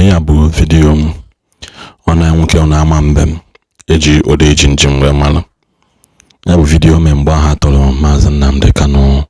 ya bụ video m ọ na-enweke ọ na-ama mbem eji odeji njem wee mara ya bụ video me mgbe ha tọrọ Maazị Nnamdi Kanu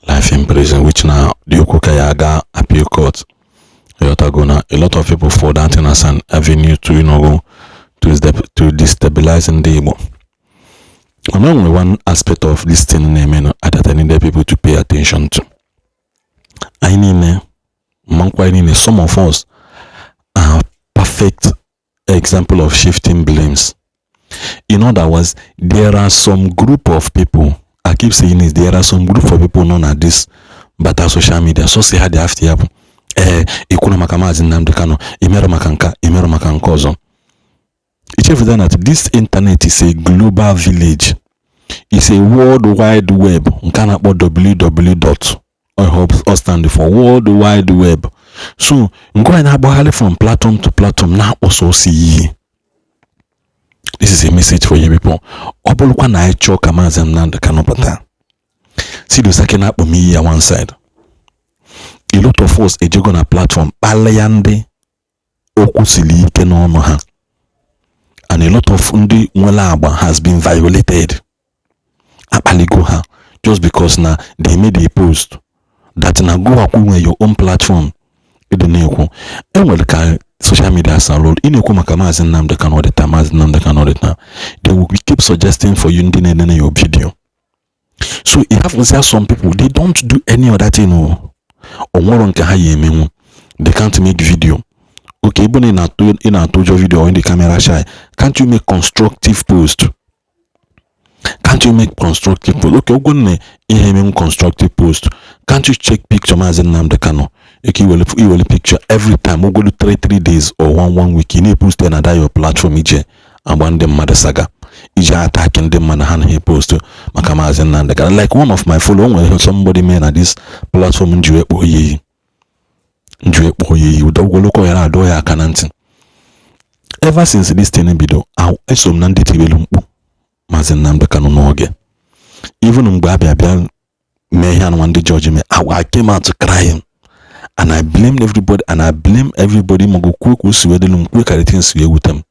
life in prison, which now the Okoka ga appeal court. Yotagona, a lot of people for that as an avenue to go to destabilize Ndigbo. Only one aspect of this thing that I need people to pay attention to. Some of us are perfect example of shifting blames. In other words, there are some group of people, I keep saying this, there are some group of people known as this better social media. So say how they have to happen. Ikuna makamazi Nnamdi Kanu, imero makanka ozo. It's evident that this internet is a global village. It's a world wide web. Nkana about www. I hope all stand for World Wide Web. So going about from platform to platform now also see. This is a message for you people. Oboluka na echo Maazị Nnamdi Kanu pata. See the second up me on one side. A lot of us ejogo na platform palayande okusili ike n'ọnụ ha. And a lot of ndị nwela agba has been violated. Apaligo ha just because na they made a post that na go akwụnwe your own platform. Edonekwu. Enwere ka social media salon inekwu maka Maazị Nnamdi Kanu the time Maazị Nnamdi Kanu the time. They will keep suggesting for you ndị na-enene your video. So you have to say some people they don't do any other thing. Onwero nke ha yemenwu. They can't make video. Okay, even in a your video or in the camera shy, can't you make constructive post? Can't you make constructive post? Okay, we're going to constructive post. Can't you check picture Maazị Nnamdi Kanu? Okay, you will picture every time. We'll go to 3 days or one week. You need post another your platform. Ije and them mother saga. Ije attacking them man hand he post to Maazị Nnamdi Kanu. Like one of my followers, somebody made at this platform ever since this thing video, I saw Nandi Tibelumpu Maazị Nnamdi Kanu n'oge. Even mgbe abịa mee and one day judge me, I came out to cry and I blamed everybody mago kweku siwedelum kwe karitin siwe with them.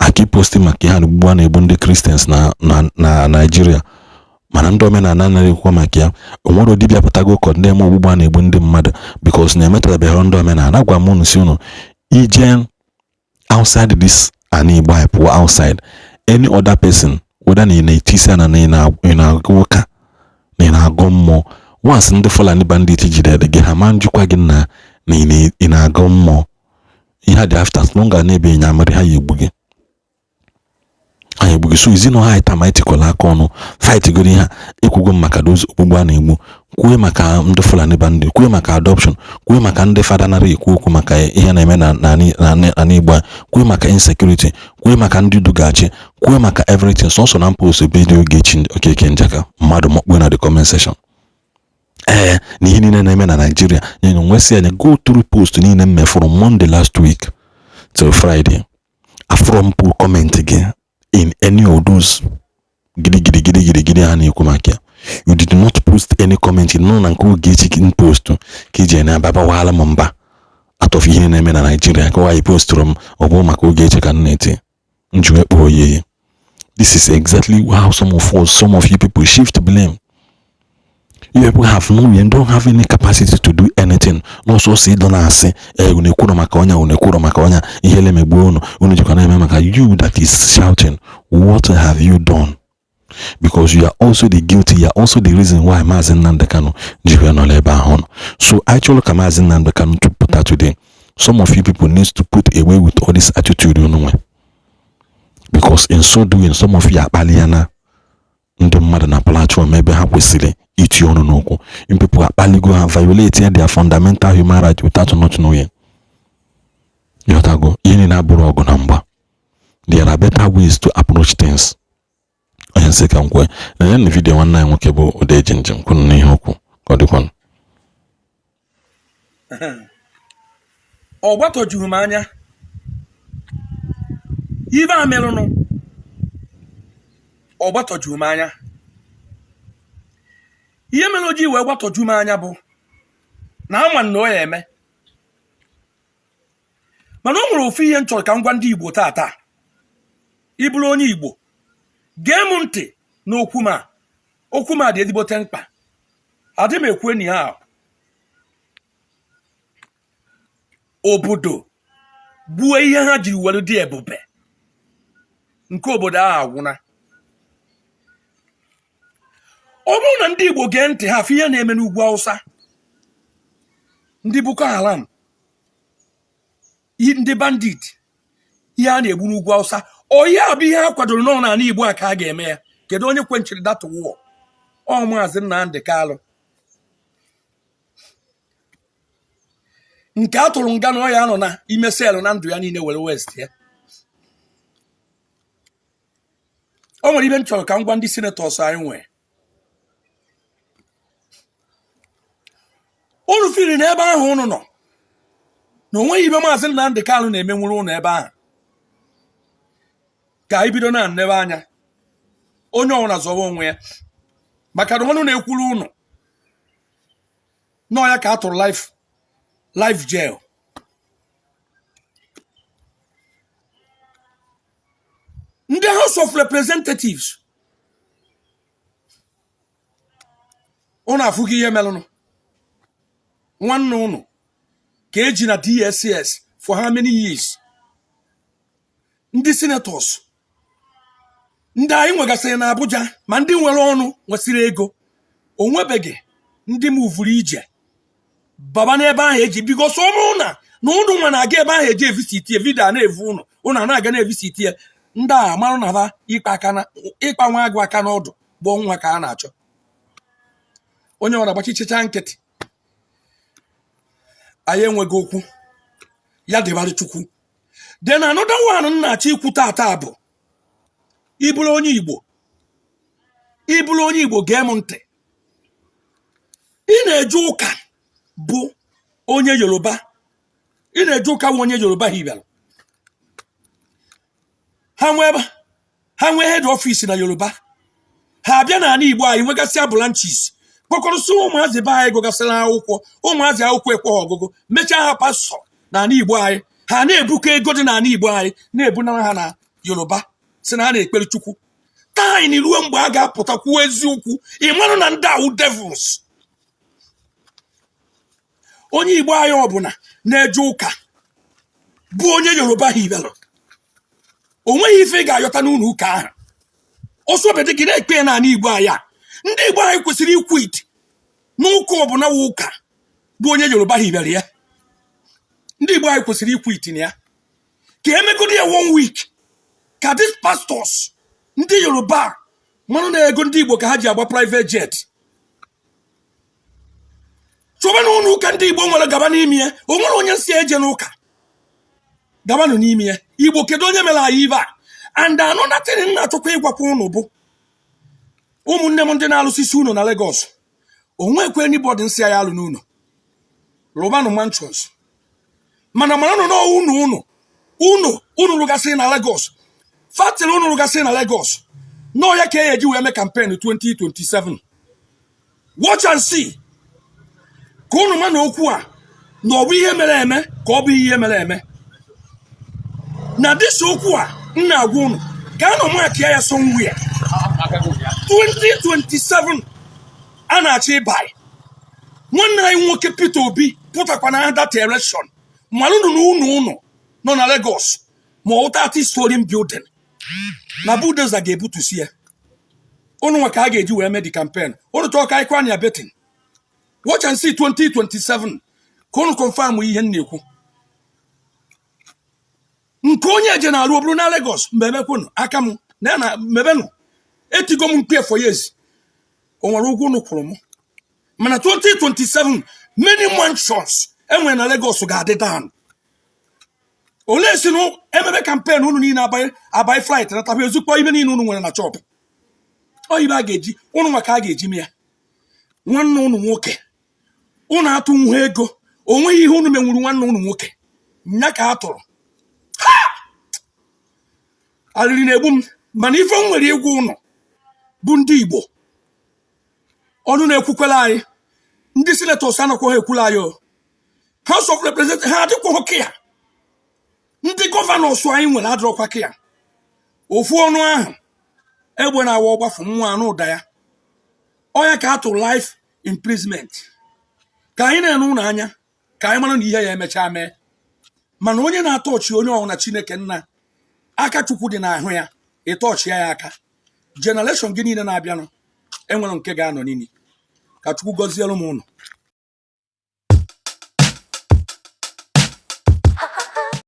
I keep posting makia and one ebunde Christians na Nigeria. Manandome na nana kwa makia omodo dibia patago condemn obuba na ebunde mmadu because na meta be hondo me na agwa mu nsi no ije outside this ani boy pour outside any other person whether na itisa na woka na agommo once ndị Fulani bandit jide de ha manjukwa gị na ina agommo ihe dị after as long as na ebe nyamari ha yegbugi. So is no high time kola kono fight gori ha ekwugo maka dozi ogbugbu na egbu kwue maka ndị Fulani bandit kwue maka adoption kwue maka ndị fada nara ekwu okwu maka ihe na-eme na Igbo kwue maka insecurity kwue maka ndị dugachi kwue maka everything so na post video gechi okeke njaka mmadụ mokpu na the comment section ni ihe niile na-eme na Nigeria nwesi anya go through post niile mme from Monday last week till Friday from pool comment again in any of those gidi you did not post any comment in none and go get in post kije na baba wala mamba out of ihe na-eme na Nigeria ko I post from obo maka oge ka nneti njuwe kpoye. This is exactly how some of you people shift blame. You people have you don't have any capacity to do anything. No so say don't say unekuro maka onya ihele megbono unujikana eme maka you that is shouting. What have you done? Because you are also the guilty, you are also the reason why Maazị Nnamdi Kanu jiwe no leba hon. So actually Maazị Nnamdi Kanu to put that today. Some of you people needs to put away with all this attitude because in so doing some of you are baliana ndị mmadụ na platform ebe ha kwesịrị iti ọnụ n'okwu. In people are baligo and violating their fundamental human rights without not knowing. Yotago yini na buru ogu na mba. There are better ways to approach things. Ayan seka nkwe na yan video nwanne nwoke bụ odeji njem kwunu n'ihe okwu ka ọ dịkwanụ. Ọgbatojughị m anya ibe a merụnụ ọgbatojughị m anya ihe mere o ji wee gbatoju m anya bụ na ama na o ya eme mana o nwere ofu ihe m chọrọ ka m gwa ndị Igbo taa ị bụrụ onye Igbo gee m ntị n'okwu m a okwu m a dị ezigbote mkpa adị m ekwu enyi ha obodo gbuo ihe ha jiri were dị ebube nke obodo ahụ agwụna ọ bụrụ na ndị Igbo gee ntị ha afọ ihe na-eme n'ugwu Awụsa ndị Boko Haram ndị bandit ihe a na-egbu n'ugwu Awụsa onye abụ ihe ha kwadoro n'ọnụ ala Igbo a ka a ga-eme ya kedu onye kwenchiri that war ọ Maazị Nnamdi Kalụ nke a tụrụ nga na ọ ya nọ na ime selụ na ndụ ya niile were west ya o nwere ibe m chọrọ ka m gwa ndị senatọs anyị nwee unu firi n'ebe ahụ unu nọ na onweghị ibe Maazị Nnamdi Kalụ na-emenwuru unu ebe ahụ ka anyị bido na nnebe anya onye ọbụla zọwa onwe ya maka na ọnụ na-ekwuru unu nọ ya ka a tụrụ life jail ndị House of Representatives unu afụghị ihe melụnụ nwanne unu ka eji na DSS for how many years ndị senators ndị anyị nwegasịrị na Abuja ma ndị nwere ọnụ nwesịrị ego onwebeghị ndị muvuru ije baba n'ebe ahụ eji bigo so ụmụ na unu nwa na-aga ebe ahụ eji evisiti vidio na-evu unu na-aga na-evisiti ya ndị a marụ na ha ịkpa nwa agụ aka n'ọdụ bụ nwa ka a na-achọ onye ọra gbachichicha nkịtị anyị enweghị okwu ya dịbarị Chukwu then another one m na-achọ ikwu taa bụ ịbụrụ onye Igbo gee m ntị ị na-eje ụka bụ onye Yoruba ị na-eje ụka bụ onye Yoruba hibịara ha nwee head office na Yoruba ha abịa n'ala Igbo anyị nwegasị branches kpọkọrọsị ụmụazị be anyị gụgasịrị akwụkwọ ụmụazị akwụkwọ ekweghị ọgụgụ mechaa ha pastọ n'ala Igbo anyị ha na-ebukọ ego dị n'ala Igbo anyị na-ebunara ha na Yoruba si na ha na-ekpere Chukwu taa anyị ruo mgbe a ga-apụtakwu eziokwu ị marụ na ndị ahụ devils onye Igbo anyị ọbụla na-eje ụka bụ onye Yoruba hibelụ o nweghị ife ị ga-ayọta n'ụlọ ụka ahụ ọsọbedị gị na-ekpe n'ala Igbo anyị ndị Igbo anyị kwesịrị ikwit n'ụka ọbụla wụ ụka bụ onye Yoruba hibere ya ndị Igbo anyị kwesịrị ikwit na ya ka emegodi ya 1 week ka these pastors ndị Yoruba manụ na ego ndị Igbo ka ha ji agba private jet chọba na ụlọ ụka ndị Igbo nwere gaba n'ime ya o nwere onye si eje n'ụka gabanụ n'ime ya Igbo kedu onye mere anyị ibe a and another thing na-achọkwa ịgwakwa ụnụ bụ ụmụnne m ndị na-alụsisi ụnụ na Lagos onwekwe anybody nsị ya alụ n'ụlọ rụbanụ mansions mana nọ unu rụgasịrị na Lagos fatịrị unu rụgasịrị na Lagos nọ ya ka eji wee mee campaign 2027 watch and see ka unu ma na okwu a na ọ bụ ihe mere eme ka ọ bụ ihe mere eme na dịsa okwu a m na-agwa unu ka a nọ maka ya somewhere 2027 a na-achọ ịbanye nwanne anyị nwoke Peter Obi pụtakwa na that election malụnụ na unu nọ na Lagos ma ọ 30-story building na bulldozer ga-ebutusi ya unu nwa ka a ga-eji wee mee the campaign unu chọọ ka anyị kwa anya betin watch and see 2027 ka unu confirm ihe m na-ekwu nke onye eje na-arụ oburu na Lagos mbemekwunu aka m na mebenụ etigo m mkpe for years o nwere ụgwọ unu kwụrụ m mana 2027 many mansions enwere na Lagos ga-adị down ole si na emebe campaign unu niile abai flight na tabe ezukpo ibe niile unu nwere na chop oyibe a ga-eji unu maka a ga-eji m ya nwanne unu nwoke unu atụ nwe ego onweghị ihe unu menwuru nwanne unu nwoke nya ka atụrụ alịrị na-egbu m mana ife m nwere egwu unu bụ ndị Igbo ọnụ na-ekwukwala anyị ndị senators anakwa ha ekwula anyị House of Representatives ha adịkwa oke ya gọvanọs anyị nwere adịrọkwa ka ya ofu ọnụ ahụ egbe na-awa ọgbafu nwa anụ ụda ya ọnya ka atụ life imprisonment ka anyị na-ene ụlọ anya ka anyị mara na ihe ya emechaa mee mana onye na-atọ ọchị onye ọhụrụ na Chineke nna aka Chukwu dị n'ahụ ya ịtọ ọchị ya aka generation gị niile na-abịanụ enwere nke ga-anọ n'imi ka Chukwu gọziere m ụnụ